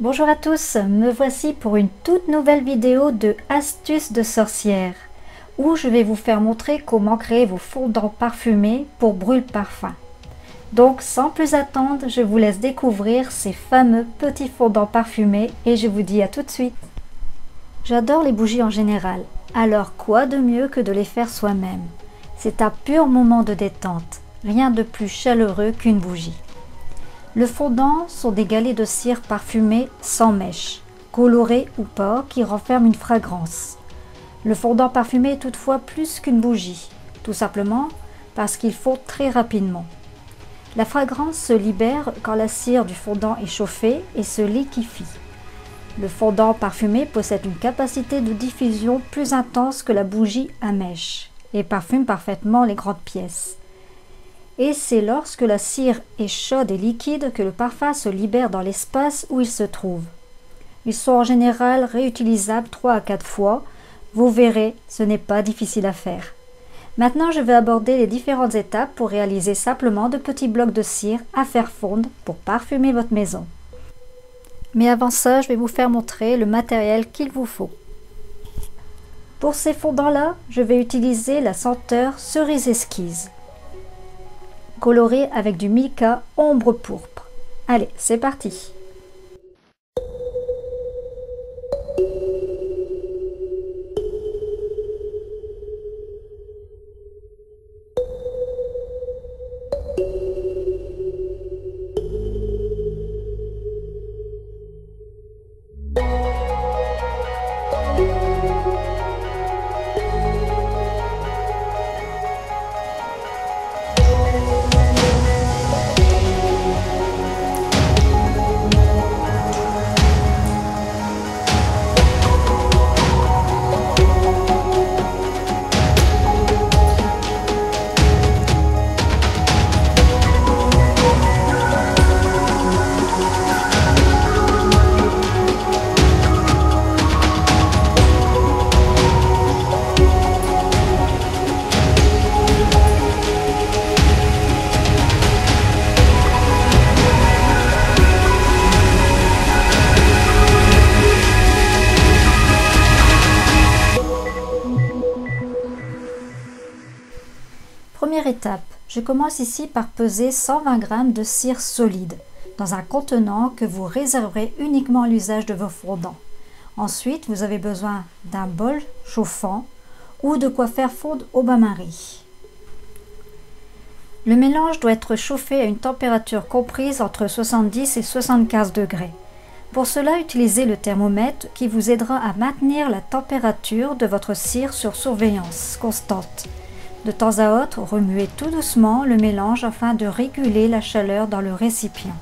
Bonjour à tous, me voici pour une toute nouvelle vidéo de astuces de sorcière où je vais vous faire montrer comment créer vos fondants parfumés pour brûle parfum. Donc sans plus attendre, je vous laisse découvrir ces fameux petits fondants parfumés et je vous dis à tout de suite. J'adore les bougies en général, alors quoi de mieux que de les faire soi-même? C'est un pur moment de détente, rien de plus chaleureux qu'une bougie. Le fondant sont des galets de cire parfumés sans mèche, colorés ou pas, qui renferment une fragrance. Le fondant parfumé est toutefois plus qu'une bougie, tout simplement parce qu'il fond très rapidement. La fragrance se libère quand la cire du fondant est chauffée et se liquéfie. Le fondant parfumé possède une capacité de diffusion plus intense que la bougie à mèche et parfume parfaitement les grandes pièces. Et c'est lorsque la cire est chaude et liquide que le parfum se libère dans l'espace où il se trouve. Ils sont en général réutilisables 3 à 4 fois. Vous verrez, ce n'est pas difficile à faire. Maintenant, je vais aborder les différentes étapes pour réaliser simplement de petits blocs de cire à faire fondre pour parfumer votre maison. Mais avant ça, je vais vous faire montrer le matériel qu'il vous faut. Pour ces fondants-là, je vais utiliser la senteur cerise esquisse, coloré avec du mica ombre pourpre. Allez, c'est parti! Première étape, je commence ici par peser 120 g de cire solide dans un contenant que vous réserverez uniquement à l'usage de vos fondants. Ensuite, vous avez besoin d'un bol chauffant ou de quoi faire fondre au bain-marie. Le mélange doit être chauffé à une température comprise entre 70 et 75 degrés. Pour cela, utilisez le thermomètre qui vous aidera à maintenir la température de votre cire sur surveillance constante. De temps à autre, remuez tout doucement le mélange afin de réguler la chaleur dans le récipient.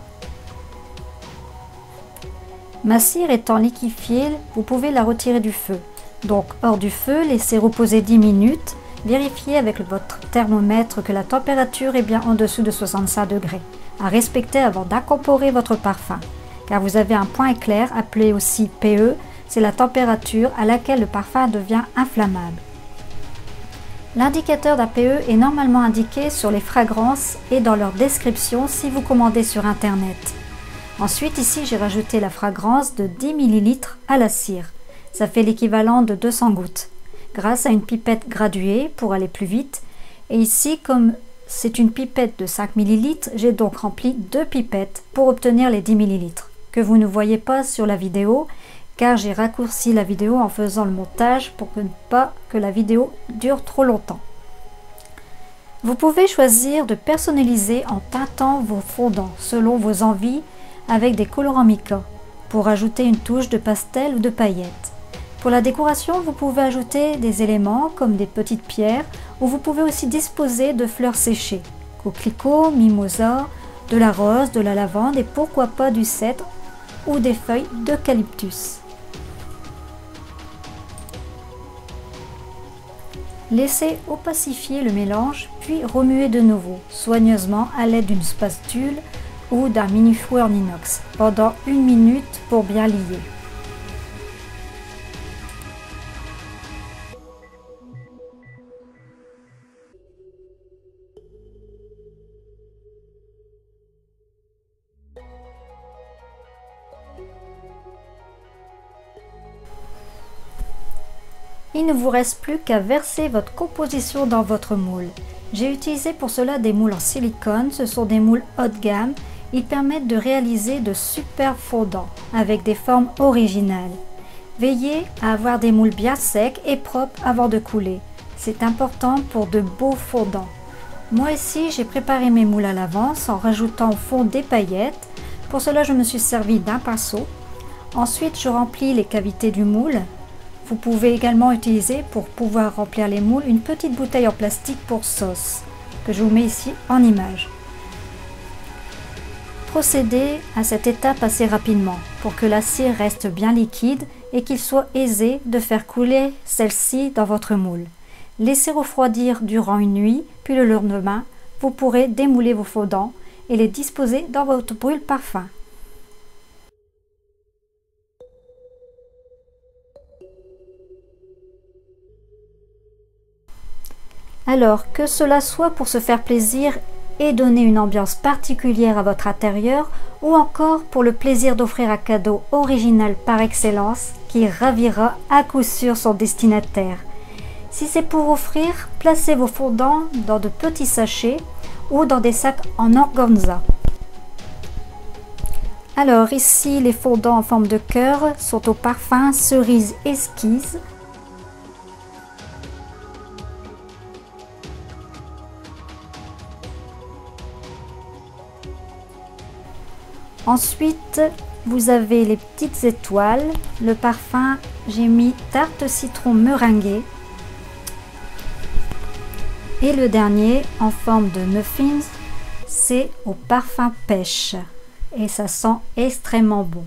Ma cire étant liquéfiée, vous pouvez la retirer du feu. Donc hors du feu, laissez reposer 10 minutes. Vérifiez avec votre thermomètre que la température est bien en dessous de 65 degrés. À respecter avant d'incorporer votre parfum. Car vous avez un point éclair appelé aussi PE, c'est la température à laquelle le parfum devient inflammable. L'indicateur d'APE est normalement indiqué sur les fragrances et dans leur description si vous commandez sur internet. Ensuite ici j'ai rajouté la fragrance de 10 ml à la cire. Ça fait l'équivalent de 200 gouttes. Grâce à une pipette graduée pour aller plus vite. Et ici comme c'est une pipette de 5 ml, j'ai donc rempli 2 pipettes pour obtenir les 10 ml. Que vous ne voyez pas sur la vidéo car j'ai raccourci la vidéo en faisant le montage pour ne pas que la vidéo dure trop longtemps. Vous pouvez choisir de personnaliser en teintant vos fondants selon vos envies avec des colorants mica pour ajouter une touche de pastel ou de paillettes. Pour la décoration, vous pouvez ajouter des éléments comme des petites pierres ou vous pouvez aussi disposer de fleurs séchées, coquelicots, mimosa, de la rose, de la lavande et pourquoi pas du cèdre ou des feuilles d'eucalyptus. Laissez opacifier le mélange, puis remuez de nouveau, soigneusement à l'aide d'une spatule ou d'un mini-fouet en inox, pendant 1 minute pour bien lier. Il ne vous reste plus qu'à verser votre composition dans votre moule. J'ai utilisé pour cela des moules en silicone, ce sont des moules haut de gamme. Ils permettent de réaliser de superbes fondants avec des formes originales. Veillez à avoir des moules bien secs et propres avant de couler. C'est important pour de beaux fondants. Moi ici, j'ai préparé mes moules à l'avance en rajoutant au fond des paillettes. Pour cela, je me suis servi d'un pinceau. Ensuite, je remplis les cavités du moule. Vous pouvez également utiliser, pour pouvoir remplir les moules, une petite bouteille en plastique pour sauce, que je vous mets ici en image. Procédez à cette étape assez rapidement pour que la cire reste bien liquide et qu'il soit aisé de faire couler celle-ci dans votre moule. Laissez refroidir durant une nuit, puis le lendemain, vous pourrez démouler vos fondants et les disposer dans votre brûle-parfum. Alors, que cela soit pour se faire plaisir et donner une ambiance particulière à votre intérieur, ou encore pour le plaisir d'offrir un cadeau original par excellence qui ravira à coup sûr son destinataire. Si c'est pour offrir, placez vos fondants dans de petits sachets ou dans des sacs en organza. Alors ici, les fondants en forme de cœur sont au parfum cerise esquisse. Ensuite, vous avez les petites étoiles. Le parfum, j'ai mis tarte citron meringuée. Et le dernier, en forme de muffins, c'est au parfum pêche. Et ça sent extrêmement bon.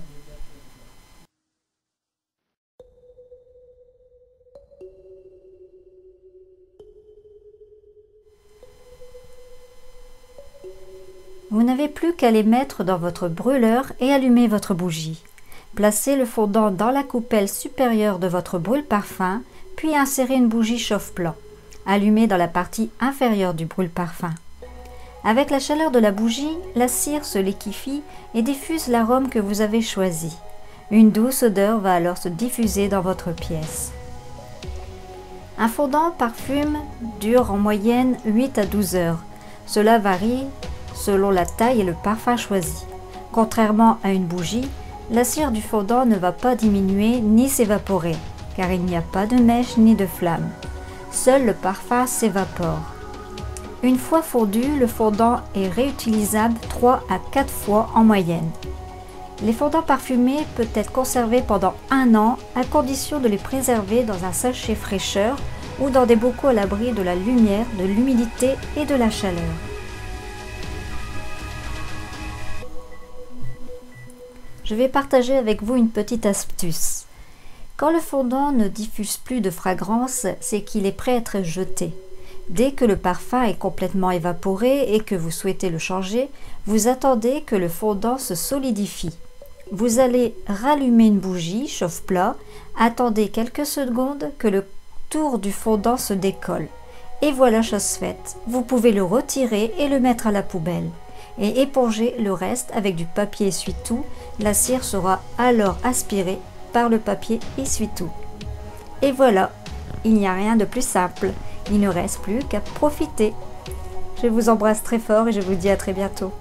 Vous n'avez plus qu'à les mettre dans votre brûleur et allumer votre bougie. Placez le fondant dans la coupelle supérieure de votre brûle-parfum, puis insérez une bougie chauffe-plat, allumée dans la partie inférieure du brûle-parfum. Avec la chaleur de la bougie, la cire se liquéfie et diffuse l'arôme que vous avez choisi. Une douce odeur va alors se diffuser dans votre pièce. Un fondant parfume dure en moyenne 8 à 12 heures. Cela varie selon la taille et le parfum choisi. Contrairement à une bougie, la cire du fondant ne va pas diminuer ni s'évaporer, car il n'y a pas de mèche ni de flamme. Seul le parfum s'évapore. Une fois fondu, le fondant est réutilisable 3 à 4 fois en moyenne. Les fondants parfumés peuvent être conservés pendant 1 an à condition de les préserver dans un sachet fraîcheur ou dans des bocaux à l'abri de la lumière, de l'humidité et de la chaleur. Je vais partager avec vous une petite astuce. Quand le fondant ne diffuse plus de fragrance, c'est qu'il est prêt à être jeté. Dès que le parfum est complètement évaporé et que vous souhaitez le changer, vous attendez que le fondant se solidifie. Vous allez rallumer une bougie chauffe-plat, attendez quelques secondes que le tour du fondant se décolle. Et voilà chose faite, vous pouvez le retirer et le mettre à la poubelle. Et éponger le reste avec du papier essuie-tout. La cire sera alors aspirée par le papier essuie-tout. Et voilà, il n'y a rien de plus simple. Il ne reste plus qu'à profiter. Je vous embrasse très fort et je vous dis à très bientôt.